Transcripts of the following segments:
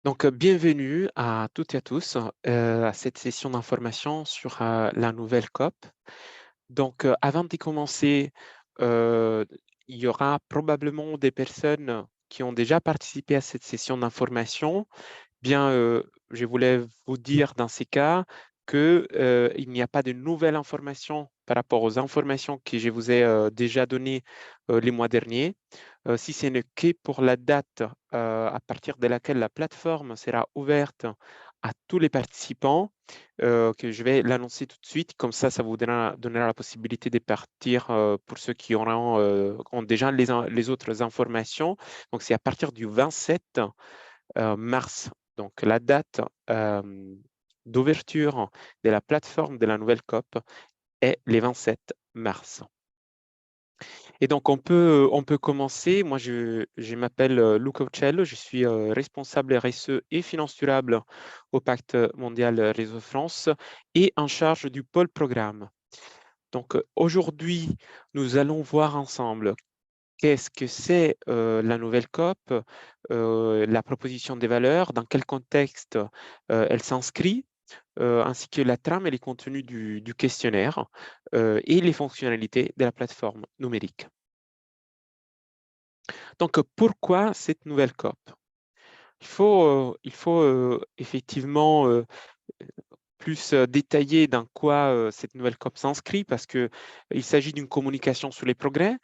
Donc, bienvenue à toutes et à tous à cette session d'information sur la nouvelle COP. Donc, avant de commencer, euh, il y aura probablement des personnes qui ont déjà participé à cette session d'information. Bien, je voulais vous dire dans ces cas que il n'y a pas de nouvelles informations par rapport aux informations que je vous ai déjà données les mois derniers. Si ce n'est que pour la date à partir de laquelle la plateforme sera ouverte à tous les participants, que je vais l'annoncer tout de suite. Comme ça vous donnera la possibilité de partir pour ceux qui ont déjà les autres informations. Donc, c'est à partir du 27 mars. Donc, la date d'ouverture de la plateforme de la nouvelle COP est le 27 mars. Et donc, on peut commencer. Moi, je m'appelle Luca Uccello, je suis responsable RSE et finance durable au Pacte mondial Réseau France et en charge du pôle programme. Donc, aujourd'hui, nous allons voir ensemble qu'est-ce que c'est la nouvelle COP, la proposition des valeurs, dans quel contexte elle s'inscrit, ainsi que la trame et les contenus du questionnaire et les fonctionnalités de la plateforme numérique. Donc, pourquoi cette nouvelle COP? Il faut effectivement plus détailler dans quoi cette nouvelle COP s'inscrit, parce qu'il s'agit d'une communication sur les progrès,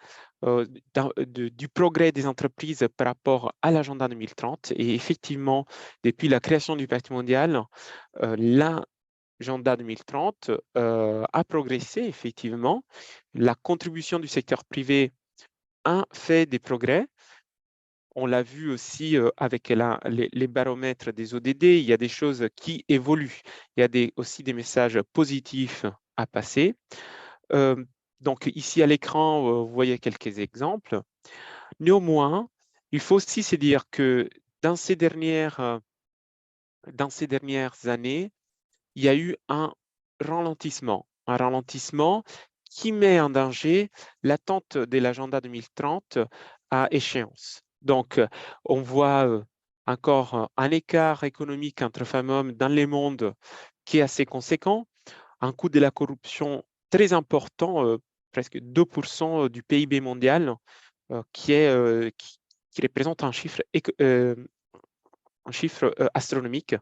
du progrès des entreprises par rapport à l'agenda 2030. Et effectivement, depuis la création du Pacte mondial, l'agenda 2030 a progressé, effectivement. La contribution du secteur privé a fait des progrès. On l'a vu aussi avec les baromètres des ODD, il y a des choses qui évoluent. Il y a aussi des messages positifs à passer. Euh, donc ici à l'écran, vous voyez quelques exemples. Néanmoins, il faut aussi se dire que dans dans ces dernières années, il y a eu un ralentissement qui met en danger l'attente de l'agenda 2030 à échéance. Donc, on voit encore un écart économique entre femmes et hommes dans le monde qui est assez conséquent, un coût de la corruption très important, presque 2% du PIB mondial, qui représente un chiffre astronomique.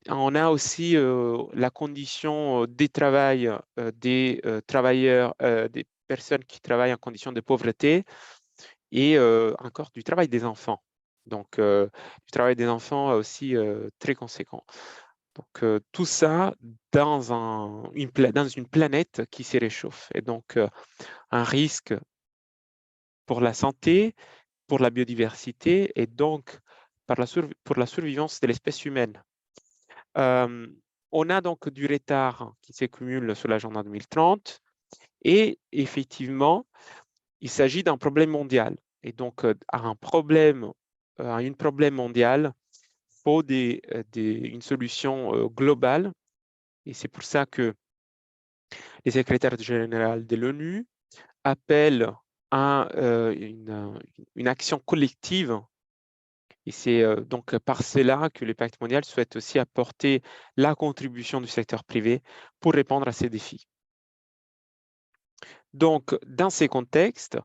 On a aussi la condition des travail des travailleurs, des personnes qui travaillent en condition de pauvreté et encore du travail des enfants. Donc, du travail des enfants aussi très conséquent. Donc, tout ça dans une planète qui se réchauffe. Et donc, un risque pour la santé, pour la biodiversité et donc pour la survivance de l'espèce humaine. Euh, on a donc du retard qui s'accumule sur l'agenda 2030 et effectivement, il s'agit d'un problème mondial. Et donc, à une problème mondial, il faut une solution globale. Et c'est pour ça que les secrétaires généraux de l'ONU appellent à une action collective. Et c'est donc par cela que le Pacte mondial souhaite aussi apporter la contribution du secteur privé pour répondre à ces défis. Donc, dans ces contextes,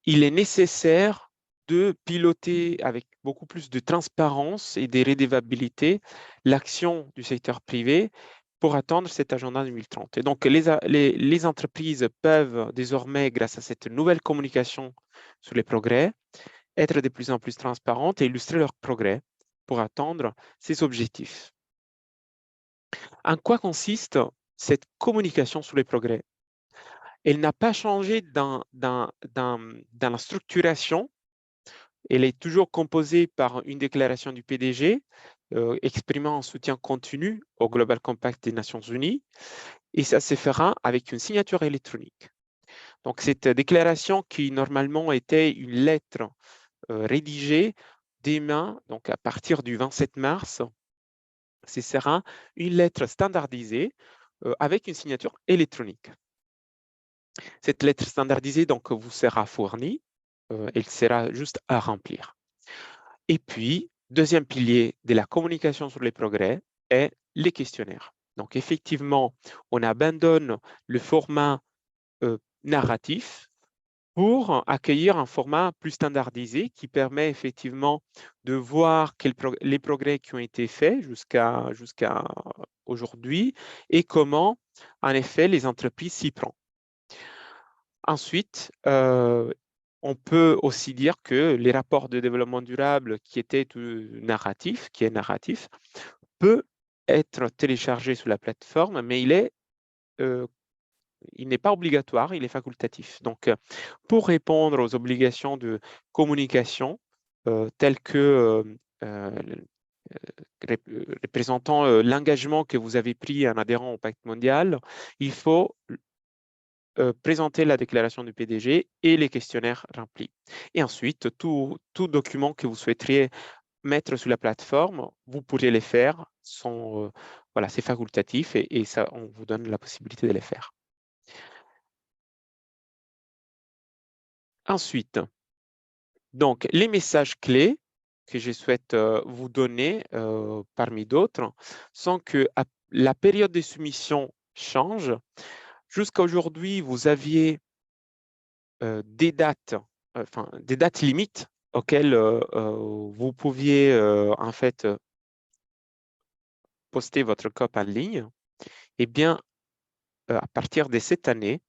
il est nécessaire de piloter avec beaucoup plus de transparence et de redevabilité l'action du secteur privé pour atteindre cet agenda 2030. Et donc, les entreprises peuvent désormais, grâce à cette nouvelle communication sur les progrès, être de plus en plus transparentes et illustrer leurs progrès pour atteindre ces objectifs. En quoi consiste cette communication sur les progrès? Elle n'a pas changé dans la structuration. Elle est toujours composée par une déclaration du PDG exprimant un soutien continu au Global Compact des Nations Unies, et ça se fera avec une signature électronique. Donc, cette déclaration qui normalement était une lettre rédigée demain, donc à partir du 27 mars, ce sera une lettre standardisée avec une signature électronique. Cette lettre standardisée vous sera fournie, elle sera juste à remplir. Et puis, Deuxième pilier de la communication sur les progrès est les questionnaires. Donc, effectivement, on abandonne le format narratif pour accueillir un format plus standardisé qui permet effectivement de voir les progrès qui ont été faits jusqu'à aujourd'hui et comment, en effet, les entreprises s'y prennent. Ensuite, on peut aussi dire que les rapports de développement durable qui étaient narratifs, qui est narratif, peut être téléchargé sur la plateforme, mais il n'est pas obligatoire, il est facultatif. Donc, pour répondre aux obligations de communication telles que représentant l'engagement que vous avez pris en adhérant au pacte mondial, il faut présenter la déclaration du PDG et les questionnaires remplis. Et ensuite, tout document que vous souhaiteriez mettre sur la plateforme, vous pourrez les faire. Voilà, c'est facultatif et ça, on vous donne la possibilité de les faire. Ensuite, donc, les messages clés que je souhaite vous donner parmi d'autres sont que la période de soumission change. Jusqu'à aujourd'hui, vous aviez des dates limites auxquelles vous pouviez en fait poster votre COP en ligne. Eh bien, à partir de cette année,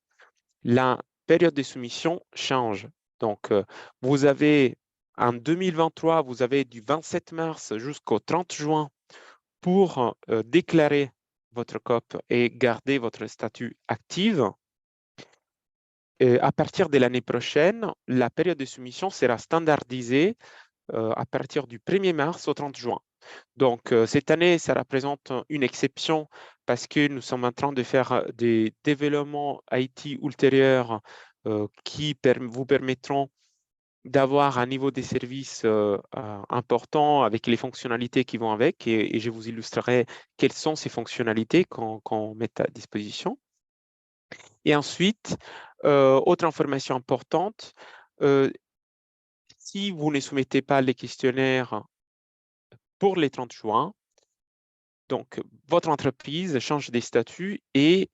la période de soumission change. Donc, vous avez en 2023, vous avez du 27 mars jusqu'au 30 juin pour déclarer votre COP et garder votre statut actif. Et à partir de l'année prochaine, la période de soumission sera standardisée à partir du 1er mars au 30 juin. Donc, cette année, ça représente une exception parce que nous sommes en train de faire des développements IT ultérieurs qui vous permettront d'avoir un niveau de service important avec les fonctionnalités qui vont avec et je vous illustrerai quelles sont ces fonctionnalités qu'on met à disposition. Et ensuite, autre information importante, si vous ne soumettez pas les questionnaires pour les 30 juin, donc votre entreprise change des statuts et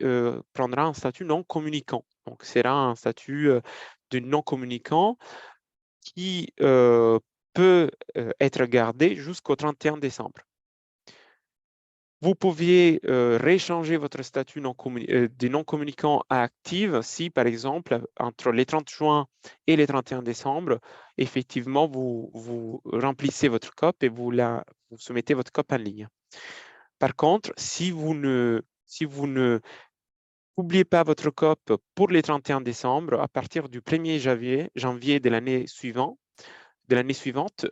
prendra un statut non communicant. Donc, sera un statut de non communicant qui peut être gardé jusqu'au 31 décembre. Vous pouviez réchanger votre statut de non-communicant à actif si, par exemple, entre les 30 juin et les 31 décembre, effectivement, vous remplissez votre COP et vous soumettez votre COP en ligne. Par contre, si vous ne publiez pas votre COP pour les 31 décembre, à partir du 1er janvier de l'année suivante,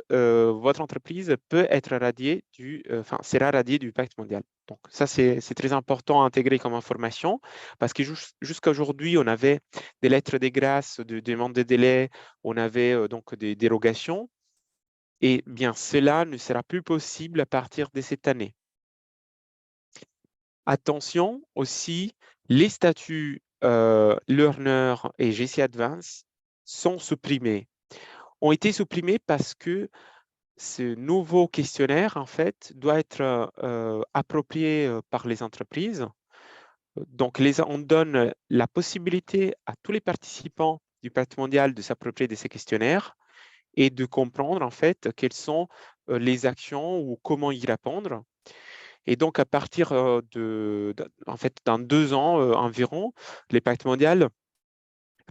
votre entreprise peut être radiée sera radiée du pacte mondial. Donc, ça, c'est très important à intégrer comme information parce que jusqu'à aujourd'hui, on avait des lettres de grâce, de demande de délai, on avait donc des dérogations. Et bien, cela ne sera plus possible à partir de cette année. Attention aussi, les statuts Learner et GC Advance sont supprimés. Ont été supprimés parce que ce nouveau questionnaire, en fait, doit être approprié par les entreprises. Donc, on donne la possibilité à tous les participants du pacte mondial de s'approprier de ces questionnaires et de comprendre, en fait, quelles sont les actions ou comment y répondre. Et donc, à partir en fait, dans 2 ans environ, le pacte mondial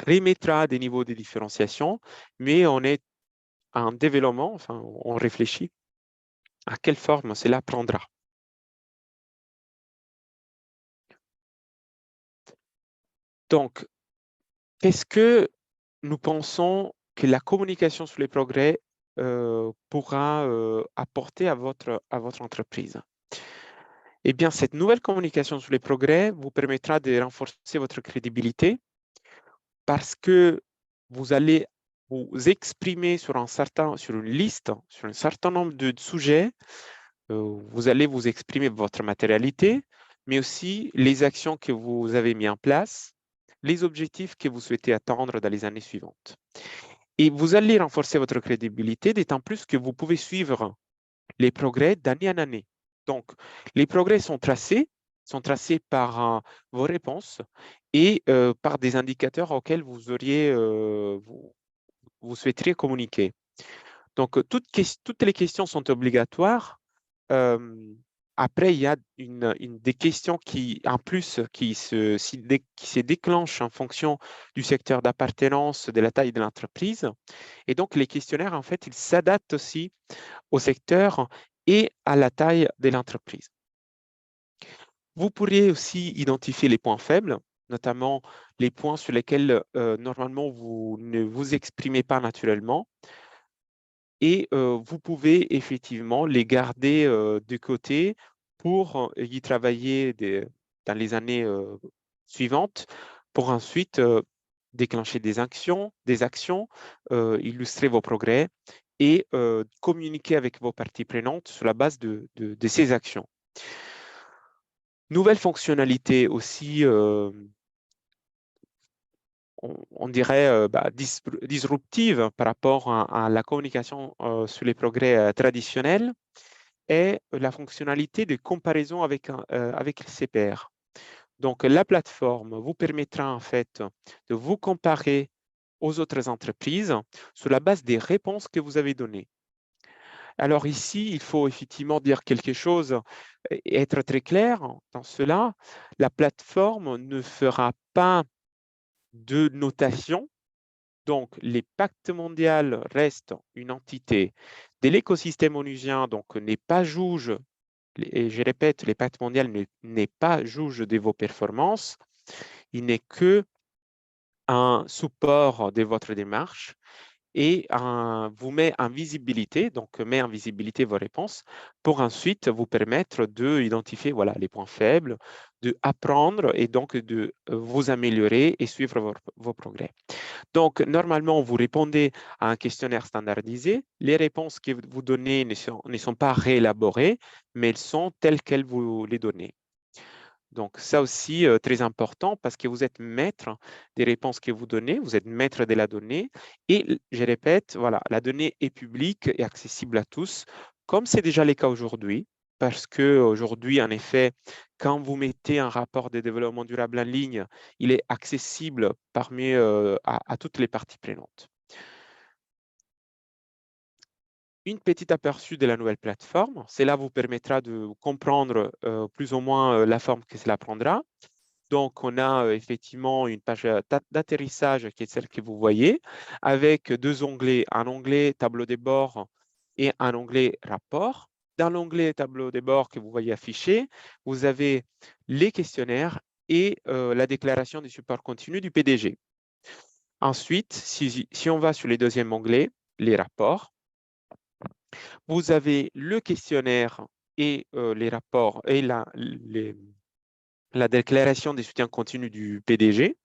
remettra des niveaux de différenciation, mais on est en développement, enfin, on réfléchit à quelle forme cela prendra. Donc, qu'est-ce que nous pensons que la communication sur les progrès pourra apporter à votre entreprise? Eh bien, cette nouvelle communication sur les progrès vous permettra de renforcer votre crédibilité parce que vous allez vous exprimer sur une liste, sur un certain nombre de sujets. Vous allez vous exprimer votre matérialité, mais aussi les actions que vous avez mises en place, les objectifs que vous souhaitez atteindre dans les années suivantes. Et vous allez renforcer votre crédibilité, d'autant plus que vous pouvez suivre les progrès d'année en année. Donc, les progrès sont tracés par vos réponses et par des indicateurs auxquels vous souhaiteriez communiquer. Donc, toutes les questions sont obligatoires. Après, il y a des questions en plus qui se déclenchent en fonction du secteur d'appartenance, de la taille de l'entreprise. Et donc, les questionnaires, en fait, ils s'adaptent aussi au secteur et à la taille de l'entreprise. Vous pourriez aussi identifier les points faibles, notamment les points sur lesquels normalement vous ne vous exprimez pas naturellement. Et vous pouvez effectivement les garder de côté pour y travailler dans les années suivantes, pour ensuite déclencher des actions, illustrer vos progrès et communiquer avec vos parties prenantes sur la base de ces actions. Nouvelle fonctionnalité aussi, on dirait disruptive par rapport à la communication sur les progrès traditionnels, est la fonctionnalité de comparaison avec ses pairs. Donc, la plateforme vous permettra en fait de vous comparer aux autres entreprises sur la base des réponses que vous avez données. Alors ici, il faut effectivement dire quelque chose et être très clair dans cela. La plateforme ne fera pas de notation. Donc, les pactes mondiaux restent une entité de l'écosystème onusien, donc n'est pas juge, et je répète, les pactes mondiaux n'est pas juge de vos performances, il n'est que un support de votre démarche et vous met en visibilité, donc met en visibilité vos réponses pour ensuite vous permettre d'identifier voilà, les points faibles, d'apprendre et donc de vous améliorer et suivre vos progrès. Donc, normalement, vous répondez à un questionnaire standardisé. Les réponses que vous donnez ne sont pas réélaborées, mais elles sont telles qu'elles vous les donnez. Donc, ça aussi, très important parce que vous êtes maître des réponses que vous donnez, vous êtes maître de la donnée. Et je répète, voilà, la donnée est publique et accessible à tous, comme c'est déjà le cas aujourd'hui, parce qu'aujourd'hui, en effet, quand vous mettez un rapport de développement durable en ligne, il est accessible à toutes les parties prenantes. Une petite aperçu de la nouvelle plateforme, cela vous permettra de comprendre plus ou moins la forme que cela prendra. Donc, on a effectivement une page d'atterrissage qui est celle que vous voyez, avec deux onglets, un onglet tableau de bord et un onglet rapport. Dans l'onglet tableau de bord que vous voyez affiché, vous avez les questionnaires et la déclaration du support continu du PDG. Ensuite, si on va sur le deuxième onglet, les rapports, vous avez le questionnaire et les rapports et la déclaration des soutiens continus du PDG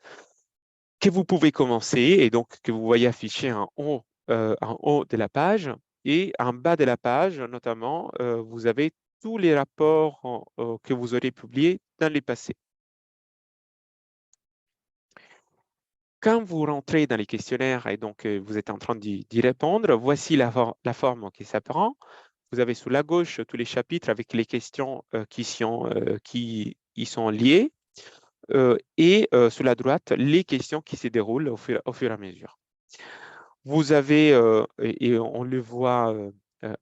que vous pouvez commencer et donc que vous voyez affiché en haut de la page. Et en bas de la page, notamment, vous avez tous les rapports que vous aurez publiés dans le passé. Quand vous rentrez dans les questionnaires et donc vous êtes en train d'y répondre, voici la forme qui s'apprend. Vous avez sous la gauche tous les chapitres avec les questions qui y sont liées et sur la droite, les questions qui se déroulent au fur et à mesure. Vous avez, et on le voit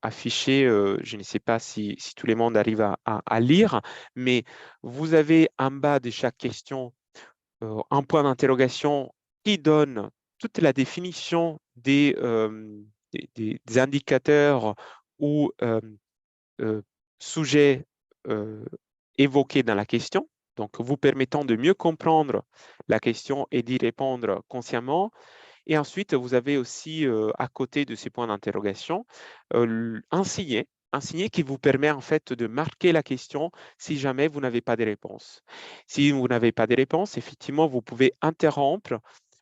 affiché, je ne sais pas si tout le monde arrive à lire, mais vous avez en bas de chaque question un point d'interrogation qui donne toute la définition des indicateurs ou sujets évoqués dans la question, donc vous permettant de mieux comprendre la question et d'y répondre consciemment. Et ensuite, vous avez aussi à côté de ces points d'interrogation un signet qui vous permet en fait de marquer la question si jamais vous n'avez pas de réponse. Si vous n'avez pas de réponse, effectivement, vous pouvez interrompre,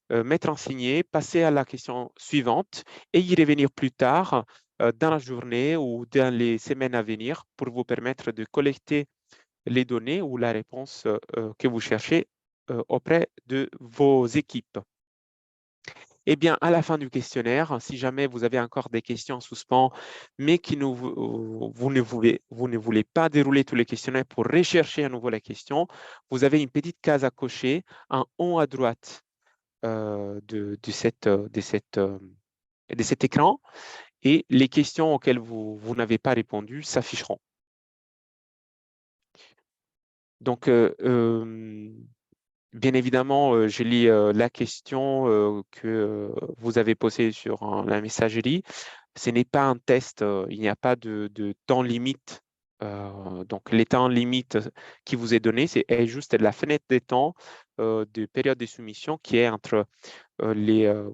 mettre un signet, passer à la question suivante et y revenir plus tard dans la journée ou dans les semaines à venir pour vous permettre de collecter les données ou la réponse que vous cherchez auprès de vos équipes. Eh bien, à la fin du questionnaire, si jamais vous avez encore des questions en suspens, mais vous ne voulez pas dérouler tous les questionnaires pour rechercher à nouveau la question, vous avez une petite case à cocher en haut à droite de cet écran, et les questions auxquelles vous n'avez pas répondu s'afficheront. Donc, bien évidemment, je lis la question que vous avez posée sur la messagerie. Ce n'est pas un test, il n'y a pas de temps limite. Donc, les temps limites qui vous est donné, est juste la fenêtre des temps de période de soumission qui est entre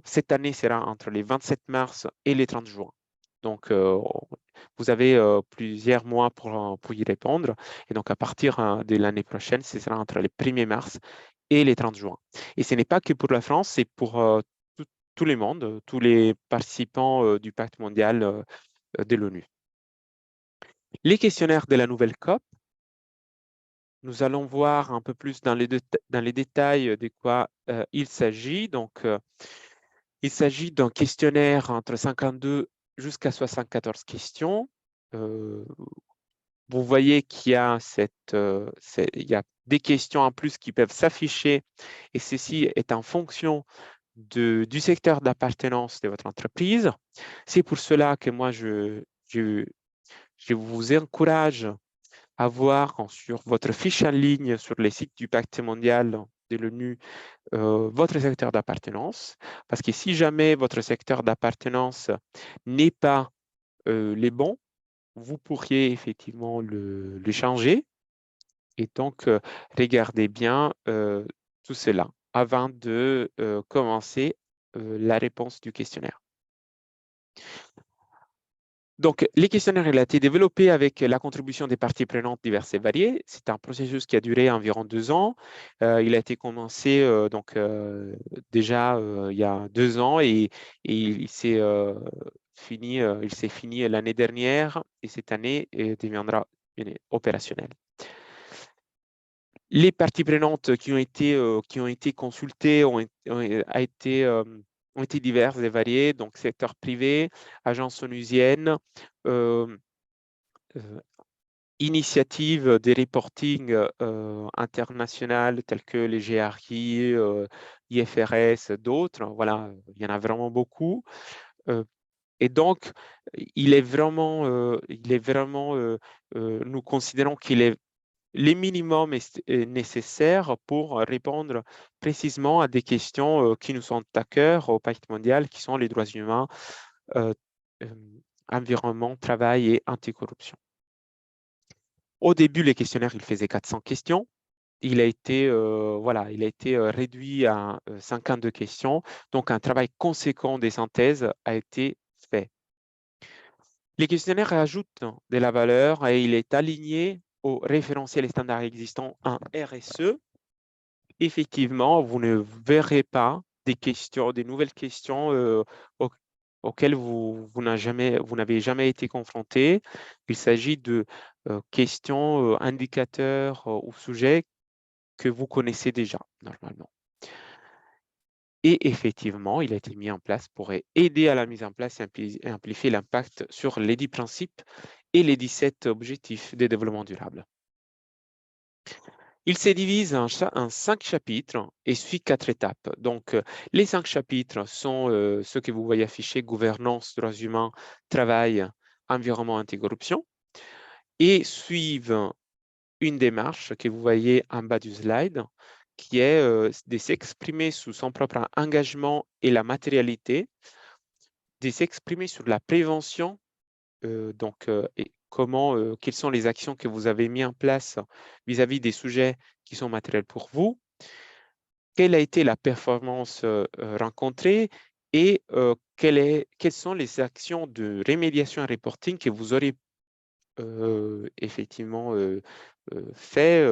cette année sera entre les 27 mars et les 30 juin. Donc, vous avez plusieurs mois pour y répondre. Et donc, à partir de l'année prochaine, ce sera entre les 1er mars et les 30 juin. Et ce n'est pas que pour la France, c'est pour tout le monde, tous les participants du pacte mondial de l'ONU. Les questionnaires de la nouvelle COP, nous allons voir un peu plus dans les détails de quoi il s'agit. Donc, il s'agit d'un questionnaire entre 52 jusqu'à 74 questions. Vous voyez qu'il y a il y a des questions en plus qui peuvent s'afficher, et ceci est en fonction du secteur d'appartenance de votre entreprise. C'est pour cela que moi, je vous encourage à voir sur votre fiche en ligne sur les sites du Pacte mondial de l'ONU votre secteur d'appartenance, parce que si jamais votre secteur d'appartenance n'est pas les bons, vous pourriez effectivement le changer. Et donc, regardez bien tout cela avant de commencer la réponse du questionnaire. Donc, les questionnaires ont été développés avec la contribution des parties prenantes diverses et variées. C'est un processus qui a duré environ 2 ans. Il a été commencé déjà il y a 2 ans, et il s'est fini l'année dernière, et cette année deviendra opérationnel. Les parties prenantes qui ont été consultées ont été diverses et variées, donc secteur privé, agences onusiennes, initiatives des reporting internationales telles que les GRI, IFRS, d'autres. Voilà, il y en a vraiment beaucoup. Et donc, nous considérons qu'il est les minimums nécessaires pour répondre précisément à des questions qui nous sont à cœur au Pacte mondial, qui sont les droits humains, environnement, travail et anticorruption. Au début, les questionnaires, il faisait 400 questions. Il a été réduit à 52 questions. Donc, un travail conséquent des synthèses a été fait. Les questionnaires ajoutent de la valeur et il est aligné aux référentiels et standards existants en RSE. Effectivement, vous ne verrez pas des nouvelles questions auxquelles vous n'avez jamais été confronté. Il s'agit de questions, indicateurs ou sujets que vous connaissez déjà normalement. Et effectivement, il a été mis en place pour aider à la mise en place et amplifier l'impact sur les 10 principes et les 17 objectifs de développement durable. Il se divise en 5 chapitres et suit 4 étapes. Donc, les 5 chapitres sont ceux que vous voyez affichés: gouvernance, droits humains, travail, environnement, anticorruption, et suivent une démarche que vous voyez en bas du slide, qui est de s'exprimer sous son propre engagement et la matérialité, de s'exprimer sur la prévention, et quelles sont les actions que vous avez mises en place vis-à-vis des sujets qui sont matériels pour vous, quelle a été la performance rencontrée, et quelles sont les actions de remédiation et reporting que vous aurez effectivement fait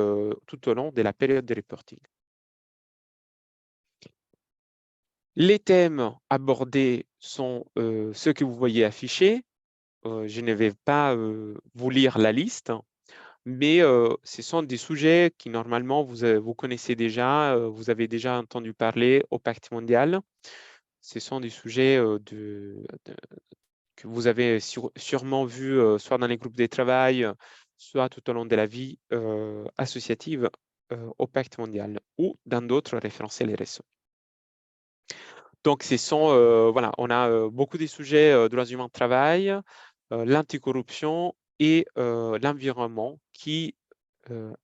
tout au long de la période de reporting. Les thèmes abordés sont ceux que vous voyez affichés. Je ne vais pas vous lire la liste, mais ce sont des sujets qui normalement vous connaissez déjà, vous avez déjà entendu parler au Pacte mondial. ce sont des sujets que vous avez sûrement vus soit dans les groupes de travail, soit tout au long de la vie associative au Pacte mondial ou dans d'autres référentiels RSE. Donc, voilà, on a beaucoup de sujets droits humains de travail, l'anticorruption et l'environnement qui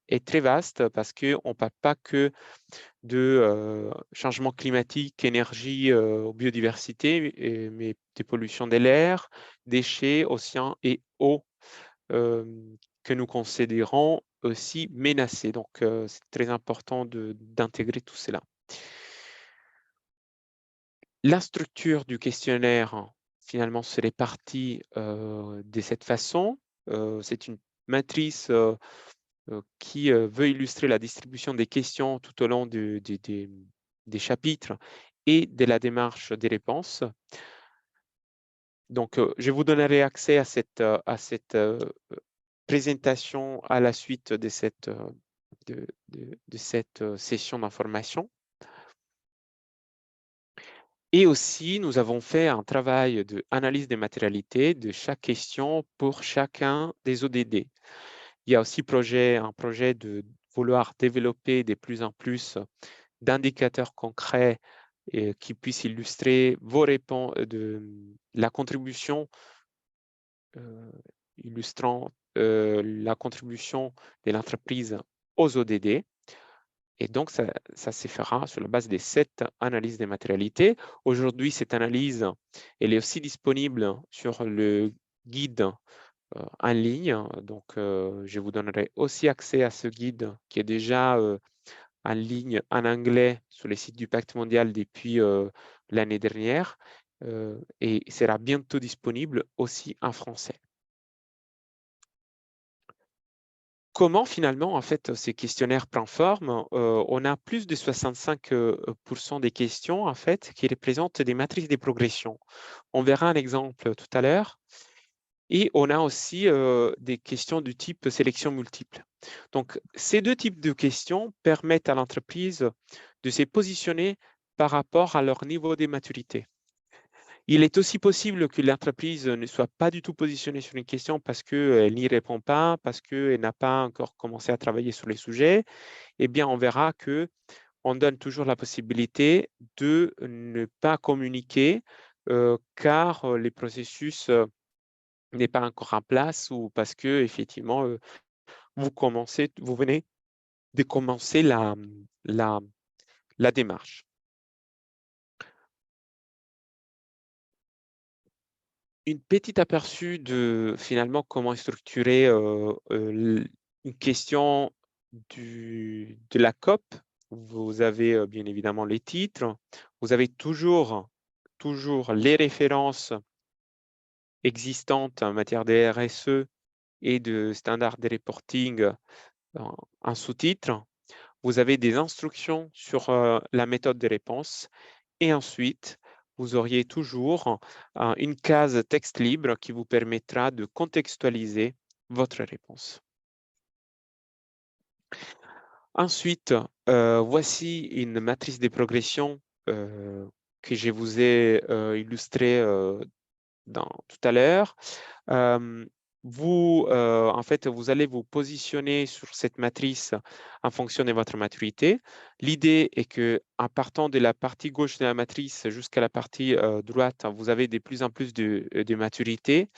est très vaste parce qu'on ne parle pas que de changement climatique, énergie, biodiversité, mais des pollutions de l'air, déchets, océans et eau que nous considérons aussi menacés. Donc, c'est très important d'intégrer tout cela. La structure du questionnaire, finalement, se répartit de cette façon. C'est une matrice qui veut illustrer la distribution des questions tout au long des chapitres et de la démarche des réponses. Donc, je vous donnerai accès à cette présentation à la suite de cette session d'information. Et aussi, nous avons fait un travail d'analyse des matérialités de chaque question pour chacun des ODD. Il y a aussi un projet de vouloir développer de plus en plus d'indicateurs concrets qui puissent illustrer vos réponses, la contribution, illustrant la contribution de l'entreprise aux ODD. Et donc, ça se fera sur la base de cette analyse des matérialités. Aujourd'hui, cette analyse, elle est aussi disponible sur le guide en ligne. Donc, je vous donnerai aussi accès à ce guide qui est déjà en ligne en anglais sur les sites du Pacte mondial depuis l'année dernière et sera bientôt disponible aussi en français. Comment finalement, en fait, ces questionnaires prennent forme? On a plus de 65% des questions, en fait, qui représentent des matrices de progression. On verra un exemple tout à l'heure. Et on a aussi des questions du type sélection multiple. Donc, ces deux types de questions permettent à l'entreprise de se positionner par rapport à leur niveau de maturité. Il est aussi possible que l'entreprise ne soit pas du tout positionnée sur une question parce qu'elle n'y répond pas, parce qu'elle n'a pas encore commencé à travailler sur les sujets. Eh bien, on verra qu'on donne toujours la possibilité de ne pas communiquer car les processus n'est pas encore en place ou parce que effectivement vous venez de commencer la démarche. Une petite aperçu de finalement comment est structurée une question de la COP. Vous avez bien évidemment les titres. Vous avez toujours les références existantes en matière de RSE et de standards de reporting en sous-titres. Vous avez des instructions sur la méthode de réponse et ensuite, vous auriez toujours une case texte libre qui vous permettra de contextualiser votre réponse. Ensuite, voici une matrice de progression que je vous ai illustrée tout à l'heure. En fait, vous allez vous positionner sur cette matrice en fonction de votre maturité. L'idée est que, en partant de la partie gauche de la matrice jusqu'à la partie droite, vous avez de plus en plus de maturité.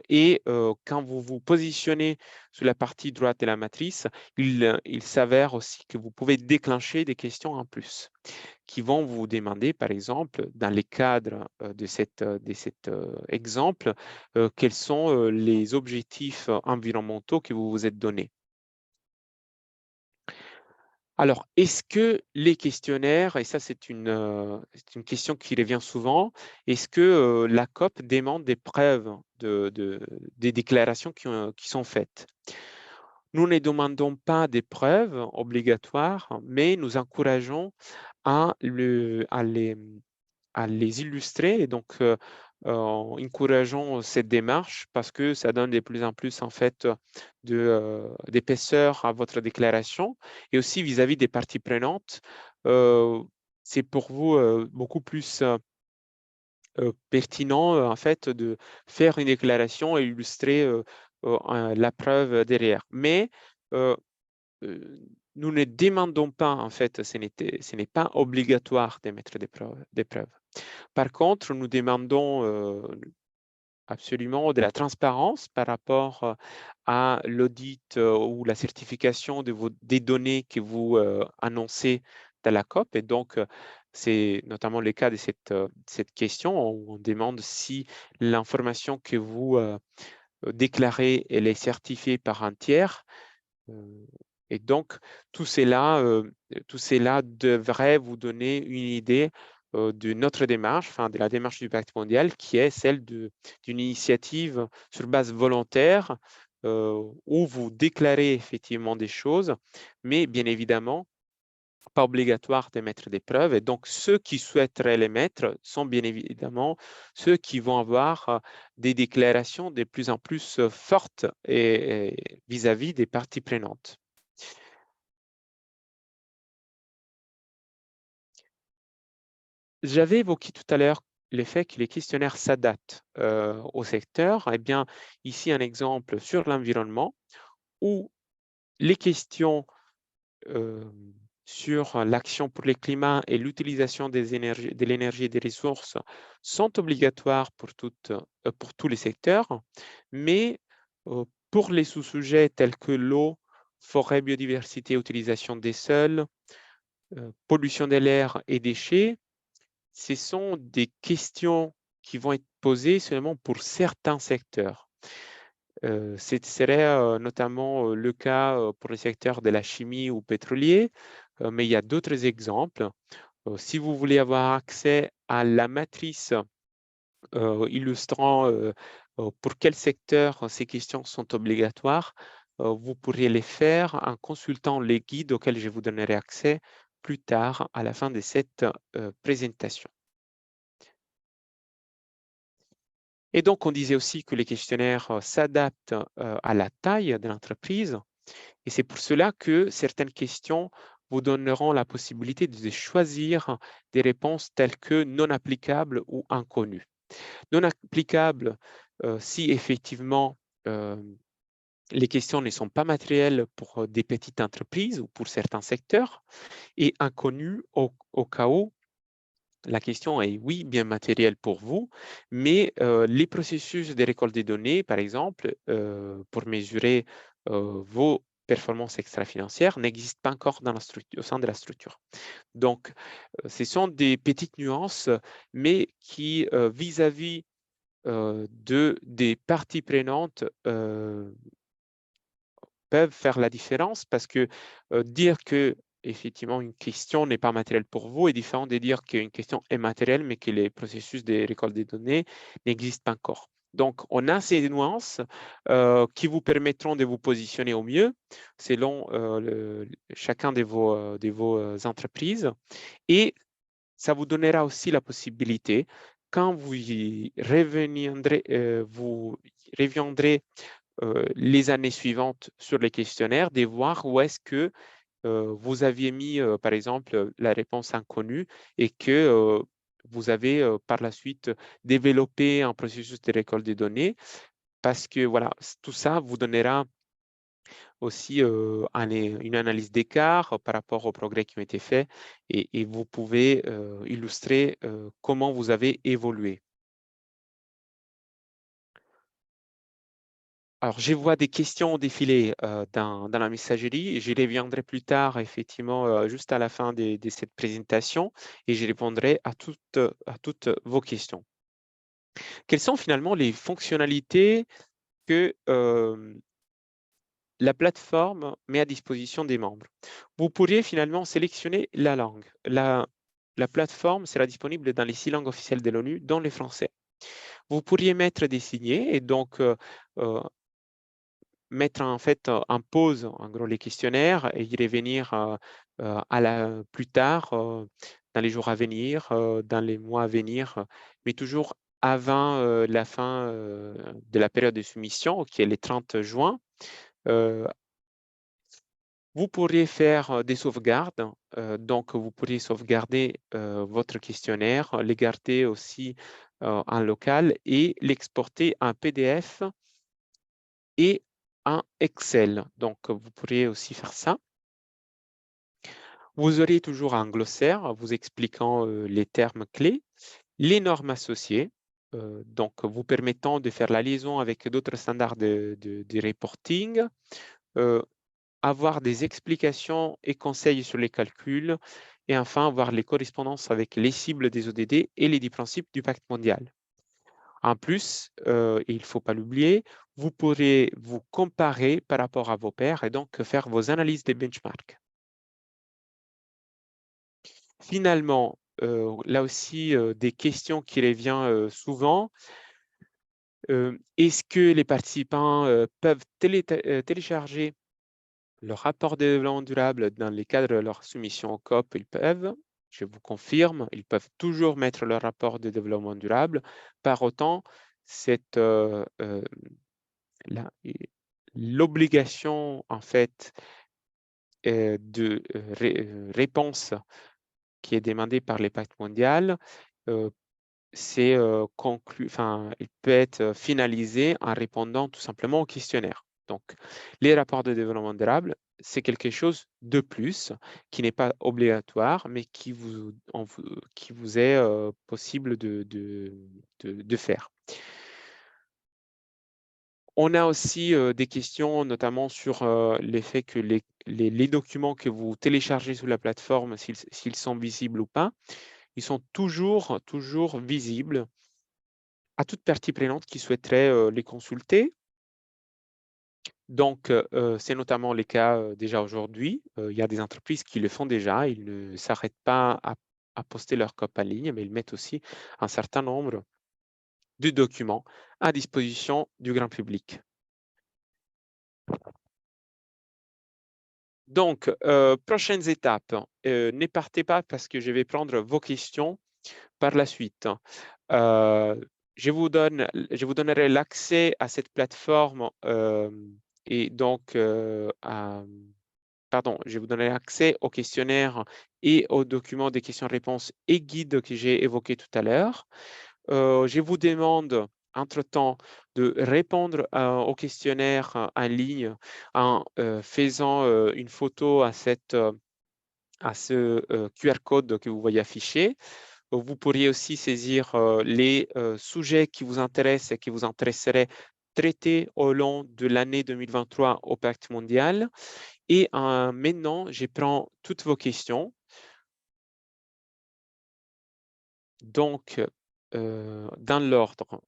Et quand vous vous positionnez sur la partie droite de la matrice, il s'avère aussi que vous pouvez déclencher des questions en plus qui vont vous demander, par exemple, dans les cadres de cet exemple, quels sont les objectifs environnementaux que vous vous êtes donnés. Alors, est-ce que les questionnaires, et ça c'est une question qui revient souvent, est-ce que la COP demande des preuves des déclarations qui sont faites? Nous ne demandons pas des preuves obligatoires, mais nous encourageons à les illustrer et donc encourageons cette démarche parce que ça donne de plus en plus en fait d'épaisseur à votre déclaration et aussi vis-à-vis des parties prenantes. c'est pour vous beaucoup plus pertinent en fait de faire une déclaration et illustrer la preuve derrière. Mais nous ne demandons pas, en fait, ce n'est pas obligatoire d'émettre des preuves. Par contre, nous demandons absolument de la transparence par rapport à l'audit ou la certification des données que vous annoncez dans la COP. Et donc, c'est notamment le cas de cette question où on demande si l'information que vous déclarez, elle est certifiée par un tiers. Et donc, tout cela devrait vous donner une idée de notre démarche, enfin de la démarche du Pacte mondial, qui est celle d'une initiative sur base volontaire où vous déclarez effectivement des choses, mais bien évidemment, pas obligatoire d'émettre des preuves. Et donc, ceux qui souhaiteraient les mettre sont bien évidemment ceux qui vont avoir des déclarations de plus en plus fortes et vis-à-vis des parties prenantes. J'avais évoqué tout à l'heure le fait que les questionnaires s'adaptent au secteur. Eh bien, ici, un exemple sur l'environnement où les questions sur l'action pour le climat et l'utilisation de l'énergie et des ressources sont obligatoires pour tous les secteurs, mais pour les sous-sujets tels que l'eau, forêt, biodiversité, utilisation des sols, pollution de l'air et déchets, ce sont des questions qui vont être posées seulement pour certains secteurs. Ce serait notamment le cas pour le secteur de la chimie ou pétrolier, mais il y a d'autres exemples. Si vous voulez avoir accès à la matrice illustrant pour quel secteur ces questions sont obligatoires, vous pourriez les faire en consultant les guides auxquels je vous donnerai accès plus tard à la fin de cette présentation. Et donc, on disait aussi que les questionnaires s'adaptent à la taille de l'entreprise. Et c'est pour cela que certaines questions vous donneront la possibilité de choisir des réponses telles que non applicables ou inconnues. Non applicables si effectivement les questions ne sont pas matérielles pour des petites entreprises ou pour certains secteurs, et inconnues au cas où la question est oui, bien matériel pour vous, mais les processus de récolte des données, par exemple, pour mesurer vos performances extra-financières, n'existent pas encore dans au sein de la structure. Donc, ce sont des petites nuances, mais qui, vis-à-vis des parties prenantes, peuvent faire la différence parce que dire que effectivement une question n'est pas matérielle pour vous est différent de dire qu'une question est matérielle mais que les processus de récolte des données n'existent pas encore. Donc, on a ces nuances qui vous permettront de vous positionner au mieux selon chacun de vos entreprises, et ça vous donnera aussi la possibilité, quand vous reviendrez les années suivantes sur les questionnaires, de voir où est-ce que vous aviez mis, par exemple, la réponse inconnue et que vous avez par la suite développé un processus de récolte des données, parce que voilà, tout ça vous donnera aussi une analyse d'écart par rapport aux progrès qui ont été faits, et vous pouvez illustrer comment vous avez évolué. Alors, je vois des questions défiler dans la messagerie. Je reviendrai plus tard, effectivement, juste à la fin de cette présentation, et je répondrai à toutes vos questions. Quelles sont finalement les fonctionnalités que la plateforme met à disposition des membres? Vous pourriez finalement sélectionner la langue. La plateforme sera disponible dans les 6 langues officielles de l'ONU, dont le français. Vous pourriez mettre des signets et donc mettre en fait en pause en gros les questionnaires et y revenir plus tard, dans les jours à venir, dans les mois à venir, mais toujours avant la fin de la période de soumission, qui est le 30 juin. Vous pourriez faire des sauvegardes. Donc, vous pourriez sauvegarder votre questionnaire, les garder aussi en local et l'exporter en PDF et en Excel. Donc, vous pourriez aussi faire ça. Vous aurez toujours un glossaire vous expliquant les termes clés, les normes associées, donc vous permettant de faire la liaison avec d'autres standards de reporting, avoir des explications et conseils sur les calculs, et enfin avoir les correspondances avec les cibles des ODD et les 10 principes du pacte mondial. En plus, et il ne faut pas l'oublier, vous pourrez vous comparer par rapport à vos pairs et donc faire vos analyses des benchmarks. Finalement, là aussi, des questions qui reviennent souvent. Est-ce que les participants peuvent télécharger le rapport de développement durable dans le cadre de leur soumission au COP? Ils peuvent. Je vous confirme, ils peuvent toujours mettre le rapport de développement durable. Par autant, l'obligation en fait de réponse qui est demandée par les pactes mondiaux, c'est il peut être finalisé en répondant tout simplement au questionnaire. Donc, les rapports de développement durable, c'est quelque chose de plus qui n'est pas obligatoire, mais qui vous est possible de faire. On a aussi des questions, notamment sur l'effet que les documents que vous téléchargez sur la plateforme, s'ils sont visibles ou pas, ils sont toujours visibles à toute partie prenante qui souhaiterait les consulter. Donc, c'est notamment les cas déjà aujourd'hui. Il y a des entreprises qui le font déjà. Ils ne s'arrêtent pas à poster leur COP en ligne, mais ils mettent aussi un certain nombre de documents à disposition du grand public. Donc, prochaines étapes. Ne partez pas parce que je vais prendre vos questions par la suite. Je vous donnerai l'accès à cette plateforme et donc, pardon, je vous donnerai accès au questionnaire et aux documents des questions-réponses et guides que j'ai évoqués tout à l'heure. Je vous demande, entre-temps, de répondre au questionnaire en ligne en faisant une photo à ce QR code que vous voyez affiché. Vous pourriez aussi saisir les sujets qui vous intéressent et qui vous intéresseraient traités au long de l'année 2023 au Pacte mondial. Et maintenant, je prends toutes vos questions. Donc, dans l'ordre.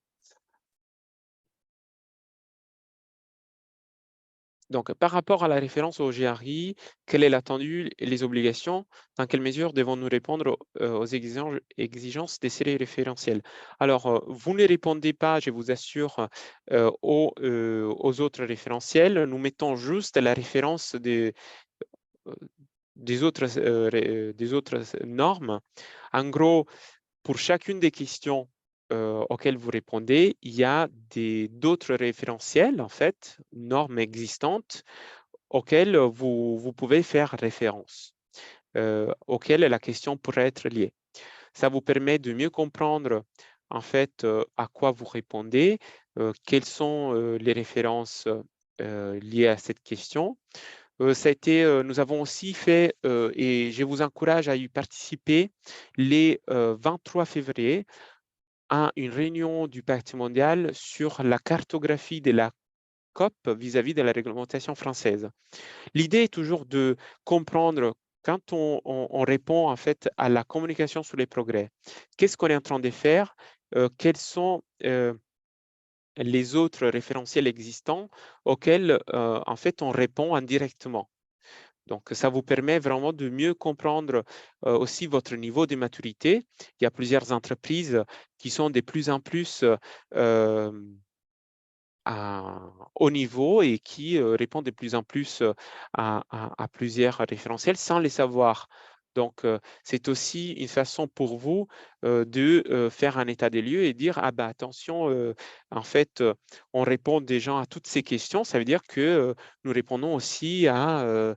Donc, par rapport à la référence au GRI, quelle est l'attendue et les obligations? Dans quelle mesure devons-nous répondre aux exigences des séries référentielles? Alors, vous ne répondez pas, je vous assure, aux autres référentiels. Nous mettons juste la référence des autres normes. En gros, pour chacune des questions auxquelles vous répondez, il y a d'autres référentiels, en fait, normes existantes auxquelles vous pouvez faire référence, auxquelles la question pourrait être liée. Ça vous permet de mieux comprendre, en fait, à quoi vous répondez, quelles sont les références liées à cette question. Nous avons aussi fait, et je vous encourage à y participer, les 23 février, à une réunion du Pacte mondial sur la cartographie de la COP vis-à-vis de la réglementation française. L'idée est toujours de comprendre quand on répond en fait à la communication sur les progrès. Qu'est-ce qu'on est en train de faire? Quels sont les autres référentiels existants auxquels en fait on répond indirectement? Donc, ça vous permet vraiment de mieux comprendre aussi votre niveau de maturité. Il y a plusieurs entreprises qui sont de plus en plus au niveau et qui répondent de plus en plus à plusieurs référentiels sans les savoir. Donc, c'est aussi une façon pour vous de faire un état des lieux et dire, ah bah attention, en fait, on répond déjà à toutes ces questions. Ça veut dire que nous répondons aussi à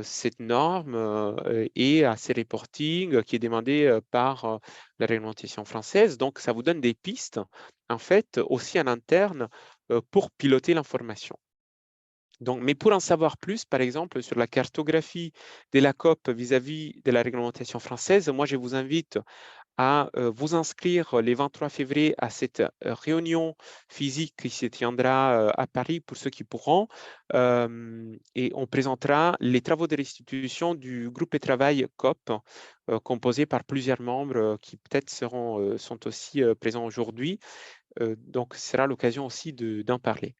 cette norme et à ces reporting qui est demandé par la réglementation française. Donc, ça vous donne des pistes, en fait, aussi en interne pour piloter l'information. Donc, mais pour en savoir plus, par exemple, sur la cartographie de la COP vis-à-vis de la réglementation française, moi, je vous invite à vous inscrire les 23 février à cette réunion physique qui se tiendra à Paris pour ceux qui pourront. Et on présentera les travaux de restitution du groupe de travail COP, composé par plusieurs membres qui peut-être sont aussi présents aujourd'hui. Donc, ce sera l'occasion aussi d'en parler.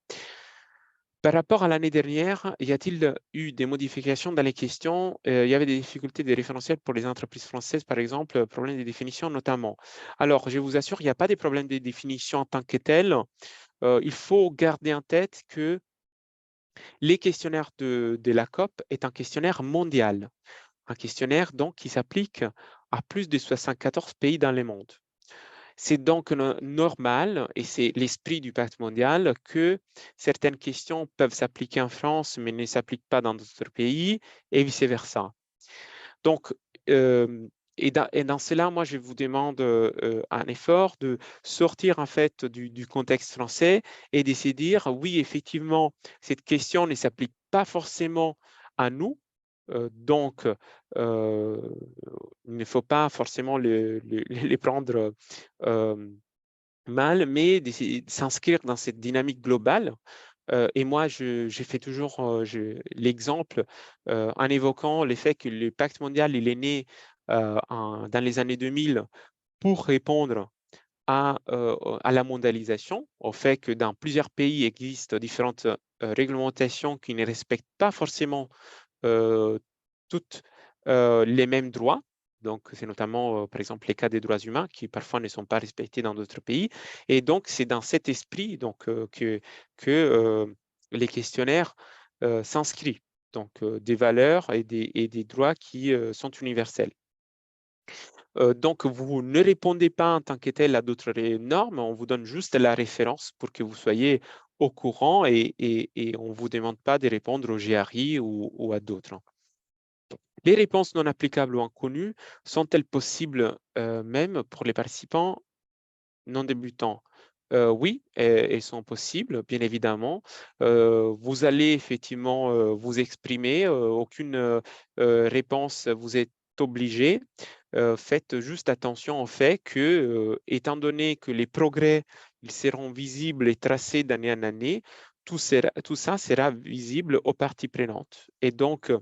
Par rapport à l'année dernière, y a-t-il eu des modifications dans les questions? Il y avait des difficultés des référentiels pour les entreprises françaises, par exemple, problème des définitions notamment. Alors, je vous assure, il n'y a pas de problème de définition en tant que tel. Il faut garder en tête que les questionnaires de la COP est un questionnaire mondial, un questionnaire donc qui s'applique à plus de 74 pays dans le monde. C'est donc normal, et c'est l'esprit du pacte mondial, que certaines questions peuvent s'appliquer en France, mais ne s'appliquent pas dans d'autres pays, et vice-versa. Donc, et dans cela, moi, je vous demande un effort de sortir en fait du contexte français et d'essayer de dire, oui, effectivement, cette question ne s'applique pas forcément à nous, donc il ne faut pas forcément les prendre mal, mais d'essayer de s'inscrire dans cette dynamique globale. Et moi, j'ai fait toujours l'exemple en évoquant le fait que le pacte mondial, il est né dans les années 2000 pour répondre à la mondialisation, au fait que dans plusieurs pays existent différentes réglementations qui ne respectent pas forcément toutes les mêmes droits. Donc, c'est notamment, par exemple, les cas des droits humains qui parfois ne sont pas respectés dans d'autres pays. Et donc, c'est dans cet esprit donc, que les questionnaires s'inscrivent. Donc, des valeurs et des droits qui sont universels. Donc, vous ne répondez pas en tant que tel à d'autres normes, on vous donne juste la référence pour que vous soyez au courant et on ne vous demande pas de répondre au GRI ou à d'autres. Les réponses non applicables ou inconnues sont-elles possibles même pour les participants non débutants? Oui, elles sont possibles, bien évidemment. Vous allez effectivement vous exprimer. Aucune réponse vous est obligée. Faites juste attention au fait que, étant donné que les progrès ils seront visibles et tracés d'année en année, tout ça sera visible aux parties prenantes. Et donc,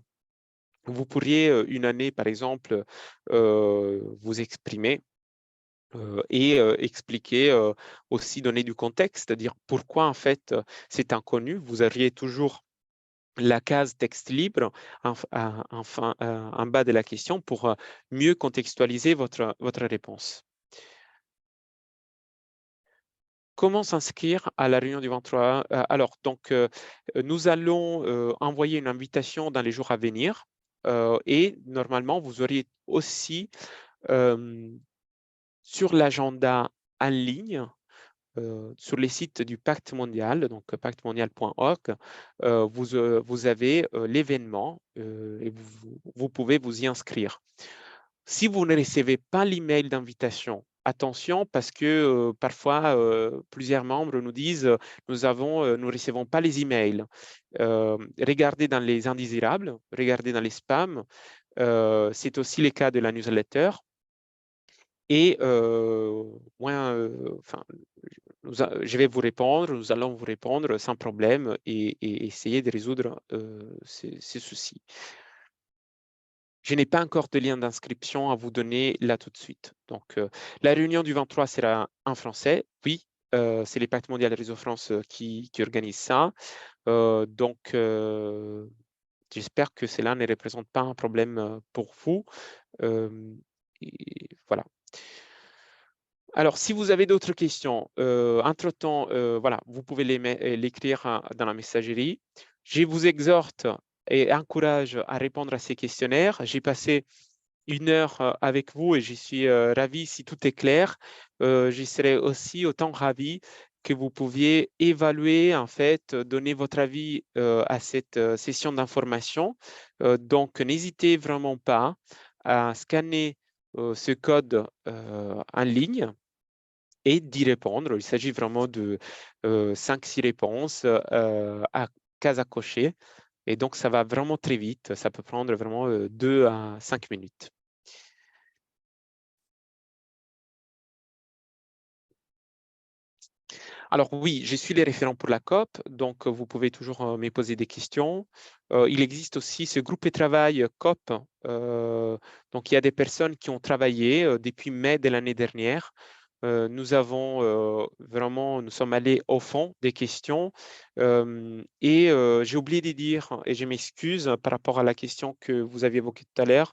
vous pourriez une année, par exemple, vous exprimer et expliquer, aussi donner du contexte, c'est-à-dire pourquoi en fait c'est inconnu. Vous auriez toujours la case texte libre en bas de la question pour mieux contextualiser votre réponse. Comment s'inscrire à la réunion du 23? Alors, donc, nous allons envoyer une invitation dans les jours à venir et normalement, vous auriez aussi sur l'agenda en ligne, sur les sites du Pacte mondial, donc pactemondial.org, vous avez l'événement et vous pouvez vous y inscrire. Si vous ne recevez pas l'email d'invitation, attention parce que parfois plusieurs membres nous disent nous ne recevons pas les emails. Regardez dans les indésirables, regardez dans les spams. C'est aussi le cas de la newsletter. Et enfin, je vais vous répondre, nous allons vous répondre sans problème et essayer de résoudre ces soucis. Je n'ai pas encore de lien d'inscription à vous donner là tout de suite. Donc, la réunion du 23 sera en français. Oui, c'est les Pactes mondial Réseau France qui organise ça. Donc, j'espère que cela ne représente pas un problème pour vous. Et voilà. Alors, si vous avez d'autres questions, entre-temps, voilà, vous pouvez l'écrire dans la messagerie. Je vous exhorte et encourage à répondre à ces questionnaires. J'ai passé 1 heure avec vous et je suis ravi si tout est clair. Je serai aussi autant ravi que vous pouviez évaluer, en fait, donner votre avis à cette session d'information. Donc, n'hésitez vraiment pas à scanner ce code en ligne et d'y répondre. Il s'agit vraiment de 5-6 réponses à case à cocher. Et donc, ça va vraiment très vite. Ça peut prendre vraiment 2 à 5 minutes. Alors oui, je suis les référents pour la COP, donc vous pouvez toujours me poser des questions. Il existe aussi ce groupe de travail COP. Donc il y a des personnes qui ont travaillé depuis mai de l'année dernière. Nous avons vraiment, nous sommes allés au fond des questions et j'ai oublié de dire, et je m'excuse par rapport à la question que vous aviez évoquée tout à l'heure,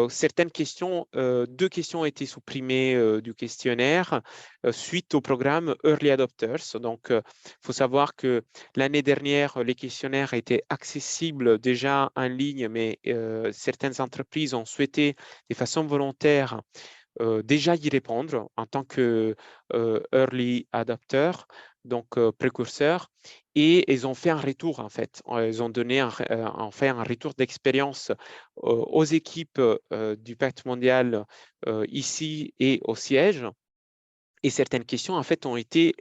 certaines questions, 2 questions ont été supprimées du questionnaire suite au programme Early Adopters. Donc, il faut savoir que l'année dernière, les questionnaires étaient accessibles déjà en ligne, mais certaines entreprises ont souhaité de façon volontaire déjà y répondre en tant que early adopter, donc précurseur, et ils ont fait un retour en fait. Ils ont donné fait un retour d'expérience aux équipes du Pacte mondial ici et au siège. Et certaines questions en fait ont été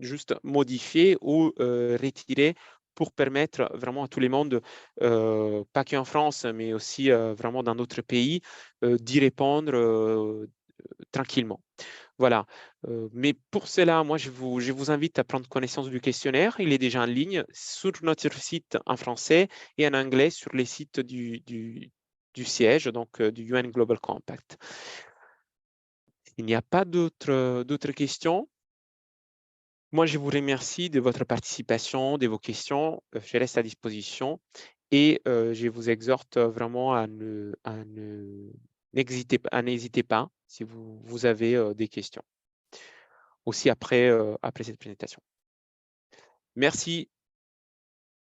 juste modifiées ou retirées pour permettre vraiment à tout le monde, pas qu'en France, mais aussi vraiment dans d'autres pays, d'y répondre tranquillement. Voilà. Mais pour cela, moi, je vous invite à prendre connaissance du questionnaire. Il est déjà en ligne sur notre site en français et en anglais sur les sites du siège, donc du UN Global Compact. Il n'y a pas d'autres questions. Moi, je vous remercie de votre participation, de vos questions. Je reste à disposition et je vous exhorte vraiment n'hésitez pas si vous avez des questions aussi après cette présentation. Merci.